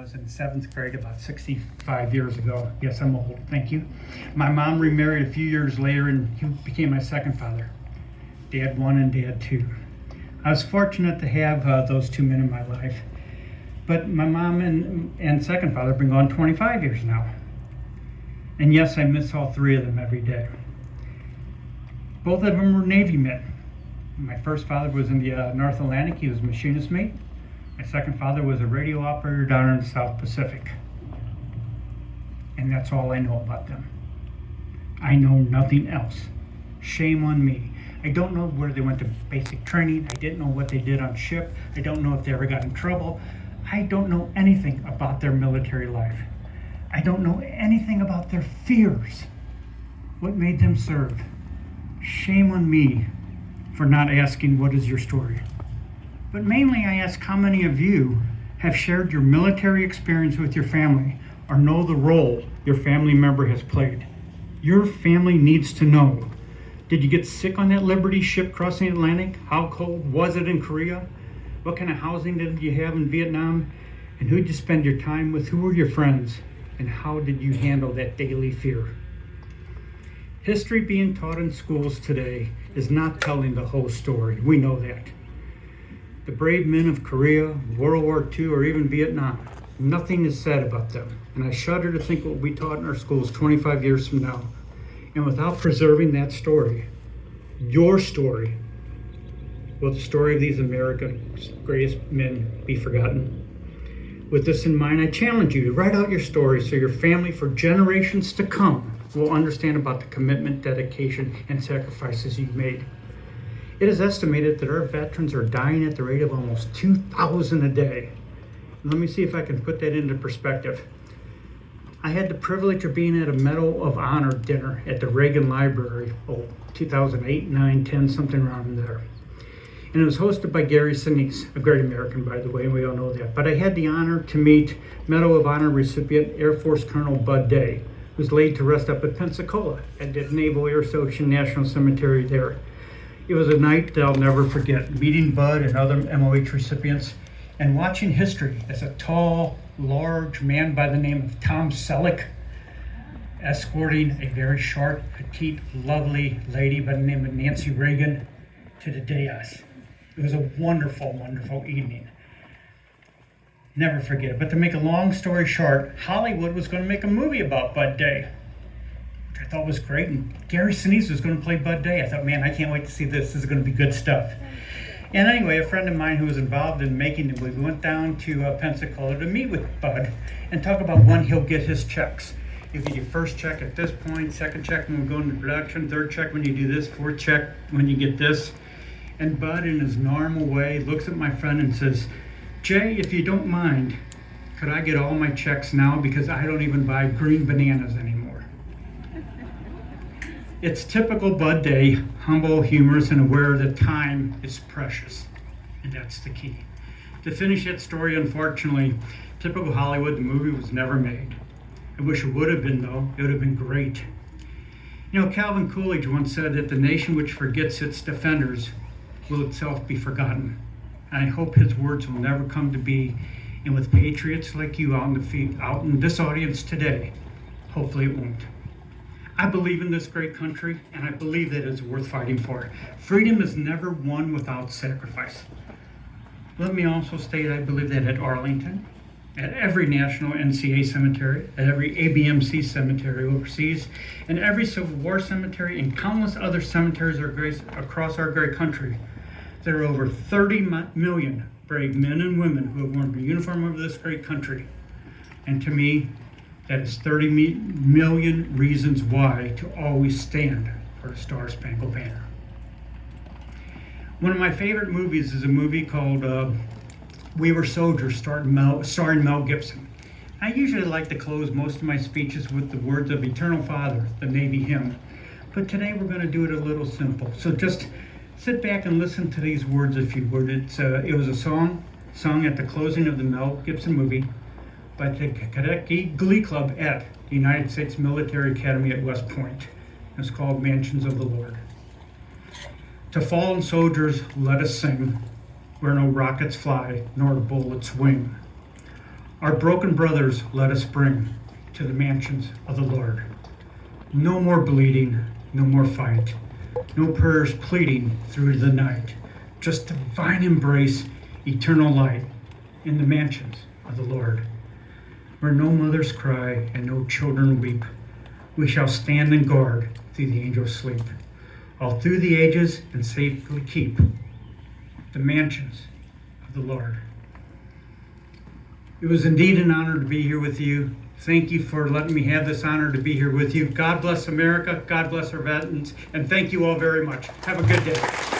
was in 7th grade about 65 years ago. Yes, I'm old, thank you. My mom remarried a few years later and he became my second father. Dad 1 and Dad 2. I was fortunate to have those two men in my life. But my mom and second father have been gone 25 years now. And yes, I miss all three of them every day. Both of them were Navy men. My first father was in the North Atlantic. He was a machinist mate. My second father was a radio operator down in the South Pacific. And that's all I know about them. I know nothing else. Shame on me. I don't know where they went to basic training. I didn't know what they did on ship. I don't know if they ever got in trouble. I don't know anything about their military life. I don't know anything about their fears. What made them serve? Shame on me for not asking, what is your story? But mainly I ask, how many of you have shared your military experience with your family or know the role your family member has played? Your family needs to know. Did you get sick on that Liberty ship crossing the Atlantic? How cold was it in Korea? What kind of housing did you have in Vietnam? And who did you spend your time with? Who were your friends? And how did you handle that daily fear? History being taught in schools today is not telling the whole story. We know that. The brave men of Korea, World War II, or even Vietnam, nothing is said about them. And I shudder to think what will be taught in our schools 25 years from now. And without preserving that story, your story, will the story of these America's greatest men be forgotten? With this in mind, I challenge you to write out your story so your family for generations to come will understand about the commitment, dedication, and sacrifices you've made. It is estimated that our veterans are dying at the rate of almost 2,000 a day. Let me see if I can put that into perspective. I had the privilege of being at a Medal of Honor dinner at the Reagan Library, 2008, 9, 10, something around in there. And it was hosted by Gary Sinise, a great American, by the way, and we all know that. But I had the honor to meet Medal of Honor recipient Air Force Colonel Bud Day, who's laid to rest up at Pensacola at the Naval Air Station National Cemetery there. It was a night that I'll never forget, meeting Bud and other MOH recipients and watching history as a tall, large man by the name of Tom Selleck escorting a very short, petite, lovely lady by the name of Nancy Reagan to the dais. It was a wonderful, wonderful evening. Never forget it. But to make a long story short, Hollywood was going to make a movie about Bud Day, which I thought was great. And Gary Sinise was going to play Bud Day. I thought, man, I can't wait to see this. This is going to be good stuff. And anyway, a friend of mine who was involved in making the movie went down to Pensacola to meet with Bud and talk about when he'll get his checks. You get your first check at this point, second check when we go into production, third check when you do this, fourth check when you get this. And Bud, in his normal way, looks at my friend and says, Jay, if you don't mind, could I get all my checks now because I don't even buy green bananas anymore? It's typical Bud Day, humble, humorous, and aware that time is precious. And that's the key. To finish that story, unfortunately, typical Hollywood, the movie was never made. I wish it would have been, though. It would have been great. You know, Calvin Coolidge once said that the nation which forgets its defenders will itself be forgotten. And I hope his words will never come to be. And with patriots like you out in this audience today, hopefully it won't. I believe in this great country, and I believe that it's worth fighting for. Freedom is never won without sacrifice. Let me also state I believe that at Arlington, at every national NCA cemetery, at every ABMC cemetery overseas, and every Civil War cemetery, and countless other cemeteries across our great country, there are over 30 million brave men and women who have worn the uniform of this great country. And to me, that is 30 million reasons why to always stand for the Star-Spangled Banner. One of my favorite movies is a movie called We Were Soldiers, starring Mel Gibson. I usually like to close most of my speeches with the words of Eternal Father, the Navy hymn. But today we're going to do it a little simple. So just sit back and listen to these words if you would. It was a song sung at the closing of the Mel Gibson movie by the Cadet Glee Club at the United States Military Academy at West Point. It's called Mansions of the Lord. To fallen soldiers, let us sing, where no rockets fly, nor bullets wing. Our broken brothers let us bring to the mansions of the Lord. No more bleeding, no more fight, no prayers pleading through the night, just divine embrace, eternal light in the mansions of the Lord. Where no mothers cry and no children weep, we shall stand and guard through the angels' sleep, all through the ages, and safely keep the mansions of the Lord. It was indeed an honor to be here with you. Thank you for letting me have this honor to be here with you. God bless America. God bless our veterans. And thank you all very much. Have a good day.